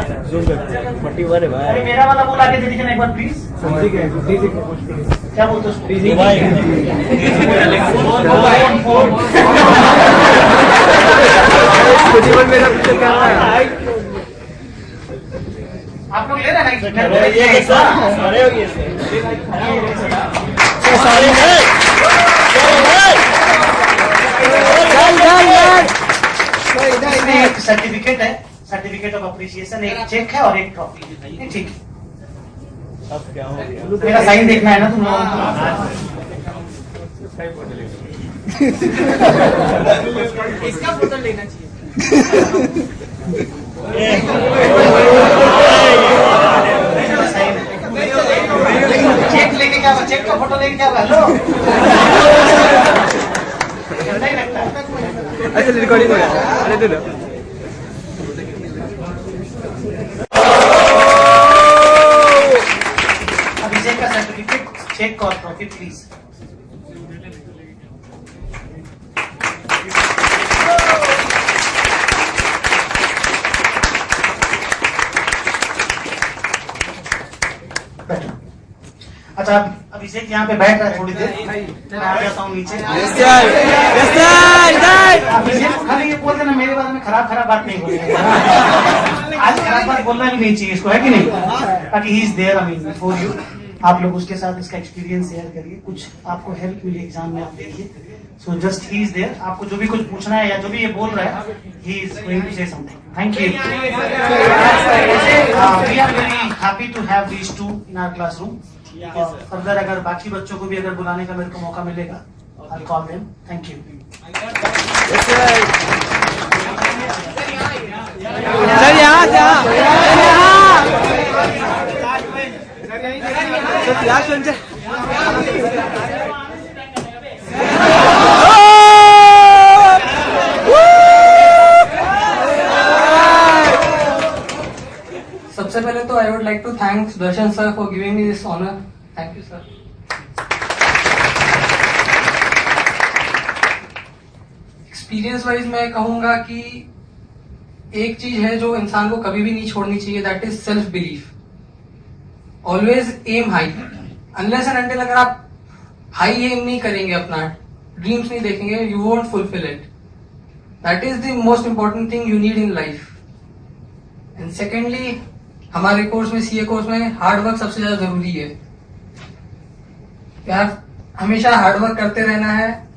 41 है भाई। अरे मेरा वाला बोल आगे दे दीजिए ना एक बार प्लीज। क्या बोलते हो? मेरा पीछे क्या है? आप लोग ले रहे हैं ना? ये सारे हो गए सारे एक सर्टिफिकेट है, सर्टिफिकेट ऑफ अप्रिसिएशन, एक चेक है और एक ट्रॉफी। ठीक है, अब क्या हो गया? मेरा साइन देखना है ना तुम लोगों को। इसका फोटो लेना चाहिए। चेक लेके क्या, चेक का फोटो लेके क्या? हेलो नहीं लगता। अच्छा रिकॉर्डिंग हो गया। अरे दे दो। अभिषेक का सर्टिफिकेट, चेक और ट्रॉफी प्लीज। अच्छा अभिषेक यहाँ पे बैठ रहा है थोड़ी देर, मैं आ जाता हूँ नीचे। अभिषेक खाली ये बोल देना मेरे बारे में खराब खराब बात नहीं बोलनी है। आज खराब बात बोलना भी नहीं चाहिए इसको, है कि नहीं? ताकि he is there, I mean before you. आप लोग उसके साथ इसका एक्सपीरियंस शेयर करिए, कुछ आपको हेल्प मिली एग्जाम में, आप देखिए। So just he is there, आपको जो भी कुछ पूछना है या जो भी ये बोल रहा है, he is going to say something. Thank you. We are very happy to have these two in our classroom. Further अगर बाकी बच्चों को भी अगर बुलाने का मेरे को मौका मिलेगा, I call them. Thank you. Sir यहाँ लास्ट वन से सबसे पहले तो I would like to thank Sudarshan sir for giving me this honour. Thank you sir. Experience wise मैं कहूंगा कि एक चीज है जो इंसान को कभी भी नहीं छोड़नी चाहिए, that is self belief. Always aim high. Unless and until अगर आप हाई एम नहीं करेंगे, अपना ड्रीम्स नहीं देखेंगे, you won't fulfil it. That is the most important thing you need in life. And secondly, हमारे कोर्स में, सीए कोर्स में हार्ड वर्क सबसे ज्यादा जरूरी है। यार हमेशा हार्ड वर्क करते रहना है।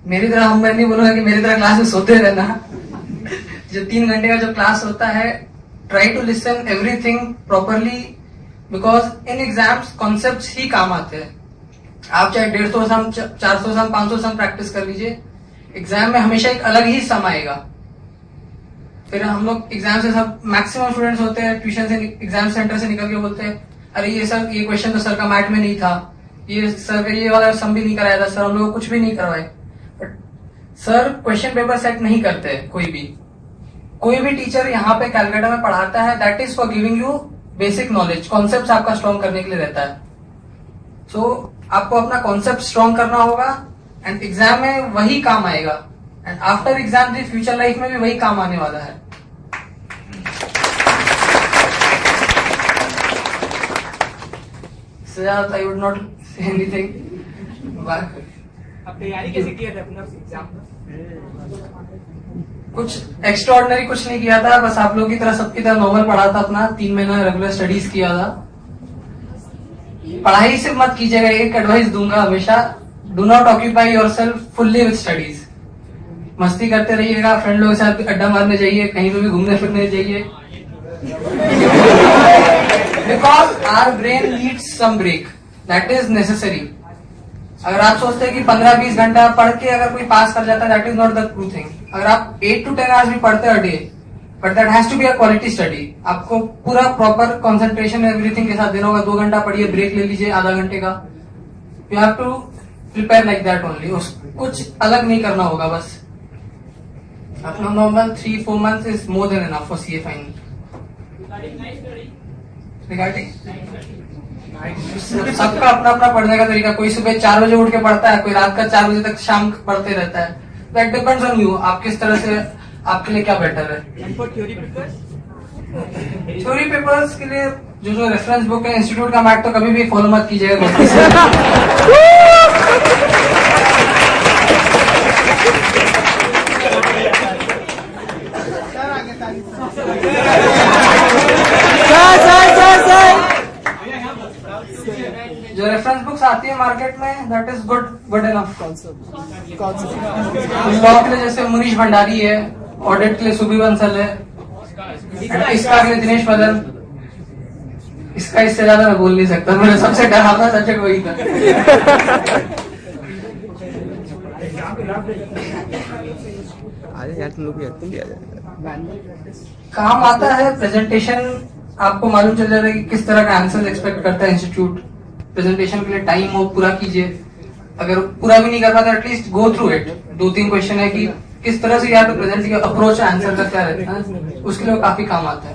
मेरी तरह मैं नहीं बोलूंगा कि मेरी तरह क्लास में सोते रहना। जो 3 घंटे का जो क्लास होता है, try to listen everything properly, because in exams concepts ही काम आते हैं। आप चाहे 150 सम, 400 सम, 500 सम प्रैक्टिस कर लीजिए, एग्जाम में हमेशा एक अलग ही सम आएगा। फिर हम लोग एग्जाम से, सब मैक्सिमम स्टूडेंट्स होते हैं ट्यूशन से, एग्जाम सेंटर से निकल के बोलते हैं, अरे ये सर, ये क्वेश्चन तो सर का मैट में नहीं था, ये सर का ये वाला सम भी नहीं कराया था, सर हम लोग कुछ भी नहीं करवाए। But sir question paper set नहीं करते। कोई भी टीचर यहाँ पे कैलकाटा में पढ़ाता है, that is for giving you basic knowledge, concept आपका स्ट्रॉन्ग करने के लिए रहता है। सो आपको अपना कॉन्सेप्ट स्ट्रॉन्ग करना होगा एंड एग्जाम में वही काम आएगा, and after exam the future life में भी वही काम आने वाला है। I would not say anything. अब तैयारी कैसे किया था अपना एग्जाम? कुछ एक्स्ट्रा ऑर्डिनरी कुछ नहीं किया था, बस आप लोगों की तरह, सबकी तरह नॉर्मल पढ़ा था अपना। 3 महीना रेगुलर स्टडीज किया था। पढ़ाई सिर्फ मत कीजिएगा, एक एडवाइस दूंगा हमेशा, do not occupy yourself fully with studies. मस्ती करते रहिएगा, फ्रेंड लोगों के साथ अड्डा मारने जाइए, कहीं पे भी घूमने फिरने जाइए, because our brain needs some break, that is necessary. अगर आप सोचते हैं कि 15-20 घंटा पढ़ के अगर कोई पास कर जाता है, that is not the true thing. अगर आप 8 to 10 आवर्स भी पढ़ते हैं day, but that has to be a quality study. आपको पूरा प्रॉपर कंसंट्रेशन एवरीथिंग के साथ देना होगा। 2 घंटा पढ़िए, ब्रेक ले लीजिए आधा घंटे का। You have to prepare like that only. कुछ अलग नहीं करना होगा, बस अपना normal 3-4 months is more than enough for CA final. Regarding सबका अपना अपना पढ़ने का तरीका, कोई सुबह 4 बजे उठ के पढ़ता है, कोई रात का 4 बजे तक शाम पढ़ते रहता है। दैट डिपेंड्स ऑन यू, आप किस तरह से, आपके लिए क्या बेटर है। थ्योरी प्रिपेयर थ्योरी पेपर्स के लिए जो रेफरेंस बुक है इंस्टीट्यूट का मैट तो कभी भी फॉलो मत कीजिएगा गलती से। जो रेफरेंस बुक्स आती है मार्केट में that is good enough. Law के लिए जैसे मुनीश भंडारी है, ऑडिट के लिए सुबी बंसल है, इसका के लिए दिनेश मदन। इसका इससे ज्यादा मैं बोल नहीं सकता, मेरा सबसे डरावना सब्जेक्ट वही था। अरे यार तुम भी आ जाए। काम आता है प्रेजेंटेशन, आपको मालूम चल जाता है कि किस तरह का आंसर एक्सपेक्ट करता है इंस्टीट्यूट। प्रेजेंटेशन के लिए टाइम हो, पूरा कीजिए। अगर पूरा भी नहीं कर पाते at least go through it. 2-3 question है कि किस तरह से यहाँ पे प्रेजेंट किया, अप्रोच आंसर का क्या रहता है, उसके लिए काफी काम आता है।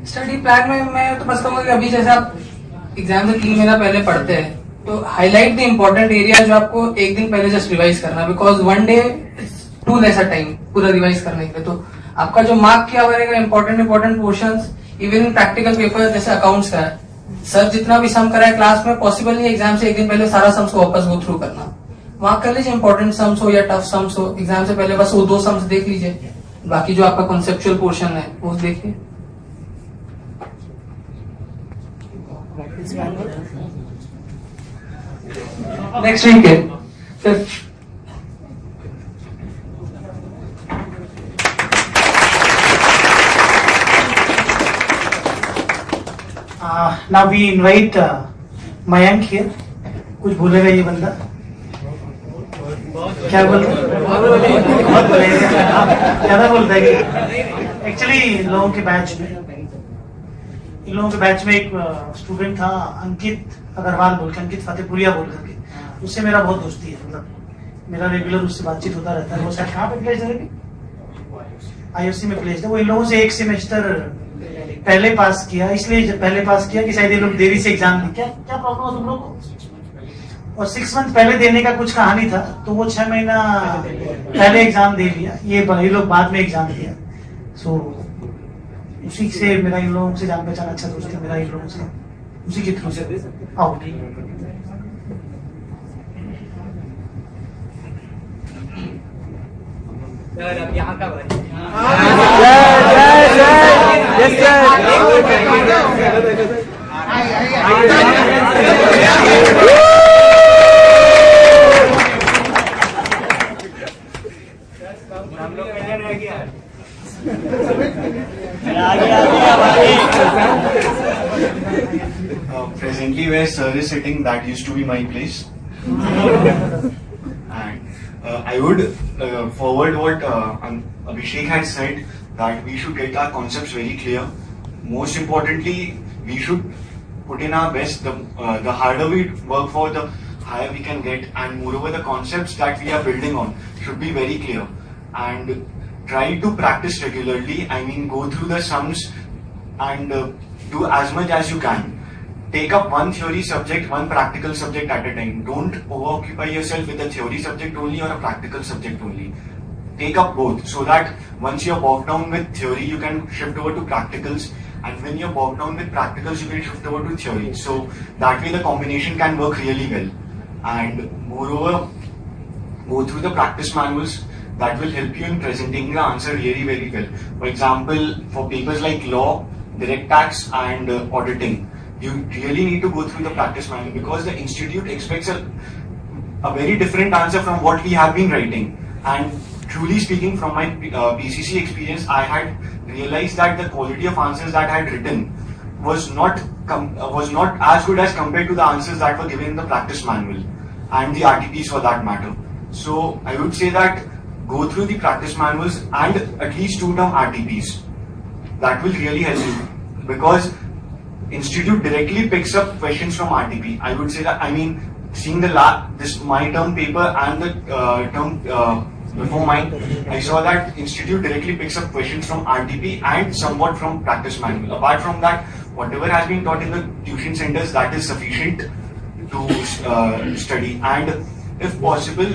स्टडी प्लान में मैं तो बस कहूंगा कि अभी जैसे आप एग्जाम से 3 महीना पहले पढ़ते हैं तो हाईलाइट द इम्पोर्टेंट एरिया जो आपको एक दिन पहले जस्ट रिवाइज करना है, because 1 day too less time पूरा रिवाइज करने के लिए। तो आपका जो मार्क किया हुआ रहेगा important portions, even practical paper जैसे अकाउंट्स का है, सर जितना भी सम कराए क्लास में पॉसिबल नहीं एग्जाम से एक दिन पहले सारा सम्स को वापस गो थ्रू करना। वहां कर लीजिए इंपॉर्टेंट सम्स हो या टफ सम्स हो, एग्जाम से पहले बस वो 2 सम्स देख लीजिए, बाकी जो आपका कॉन्सेप्चुअल पोर्शन है वो देखिए। नेक्स्ट वीक है 5th। Now we invite Mayank here. कुछ बोलेगा ये बंदा? क्या बोलता है? बहुत बोलेगा, ज्यादा बोलता है। एक्चुअली इन लोगों के बैच में एक स्टूडेंट था अंकित अग्रवाल बोल के, अंकित फतेहपुरिया बोल करके, उससे मेरा बहुत दोस्ती है। मतलब मेरा रेगुलर उससे बातचीत होता रहता है। वो शायद कहाँ पे प्लेस है? IFC में प्लेस है। वो इन लोगों से 1 सेमेस्टर पहले पास किया, इसलिए पहले पास किया कि शायद ये लोग देरी से एग्जाम दी। क्या प्रॉब्लम हो तुम लोग को? और 6 मंथ पहले देने का कुछ कहानी था, तो वो 6 महीना पहले एग्जाम दे लिया। ये लोग बाद में एग्जाम दिया। सो उसी से मेरा इन लोगों से जान पहचान अच्छा दोस्त है मेरा इन लोगों से, उसी के थ्रू से आउट। अब यहाँ का भाई हम लोग पहले रह गया। Presently, where sir is sitting, that used to be my place. And I would forward what Abhishek had said, that we should get our concepts very clear. Most importantly, we should put in our best. The harder we work for, the higher we can get. And moreover, the concepts that we are building on should be very clear. And try to practice regularly. I mean, go through the sums and do as much as you can. Take up one theory subject, one practical subject at a time. Don't over-occupy yourself with a theory subject only or a practical subject only. Take up both, so that once you're bogged down with theory, you can shift over to practicals. And when you're bogged down with practicals, you can shift over to theory. So that way the combination can work really well. And moreover, go through the practice manuals. That will help you in presenting the answer really very well. For example, for papers like law, direct tax and auditing, you really need to go through the practice manual, because the institute expects a very different answer from what we have been writing. And truly speaking, from my PCC experience, I had realized that the quality of answers that I had written was not as good as compared to the answers that were given in the practice manual and the RTPs for that matter. So I would say that go through the practice manuals and at least 2 term RTPs. That will really help you, because institute directly picks up questions from RTP. I would say that, I mean, seeing this my term paper and the term before mine, I saw that institute directly picks up questions from RTP and somewhat from practice manual. Apart from that, whatever has been taught in the tuition centers, that is sufficient to study. And if possible,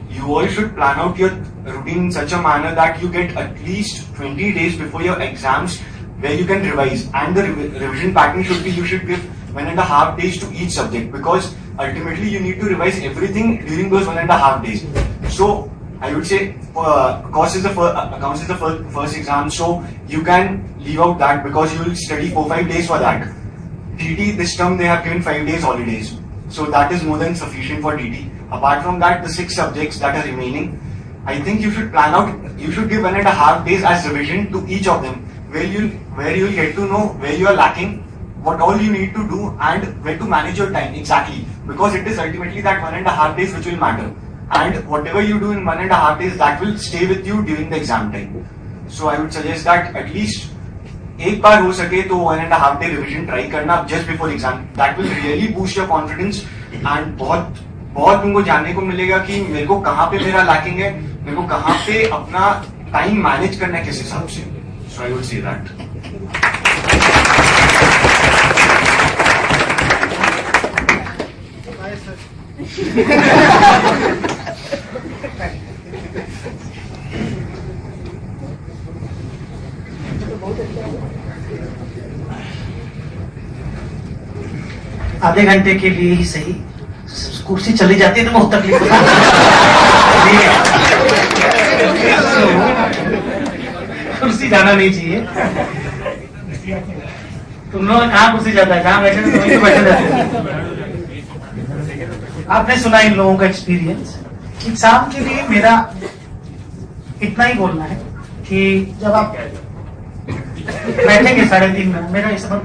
you all should plan out your routine in such a manner that you get at least 20 days before your exams where you can revise. And the revision pattern should be, you should give 1.5 days to each subject, because ultimately you need to revise everything during those 1.5 days. So I would say accounts is the first exam, so you can leave out that because you will study 4-5 days for that. TT this term they have given 5 days holidays, so that is more than sufficient for TT. Apart from that, the 6 subjects that are remaining, I think you should plan out. You should give 1.5 days as revision to each of them, where you'll get to know where you are lacking, what all you need to do, and where to manage your time exactly. Because it is ultimately that 1.5 days which will matter, and whatever you do in 1.5 days, that will stay with you during the exam time. So I would suggest that at least एक बार हो सके तो 1.5 day revision try करना just before exam. That will really boost your confidence, and बहुत तुमको जानने को मिलेगा कि मेरे को कहाँ पे मेरा lacking है, मेरे को कहाँ पे अपना time manage करना है किस हिसाब से. So I would say that. आधे घंटे के लिए ही सही, कुर्सी चली जाती है तो बहुत तकलीफ होती है। कुर्सी जाना नहीं चाहिए। तुम लोग कहाँ कुर्सी जाता है, जहाँ बैठे तो वहीं तो बैठे रहते हैं। आपने सुना इन लोगों का एक्सपीरियंस। एग्जाम के लिए मेरा इतना ही बोलना है कि जब आप बैठेंगे 3.5 मिनट, मेरा इस पर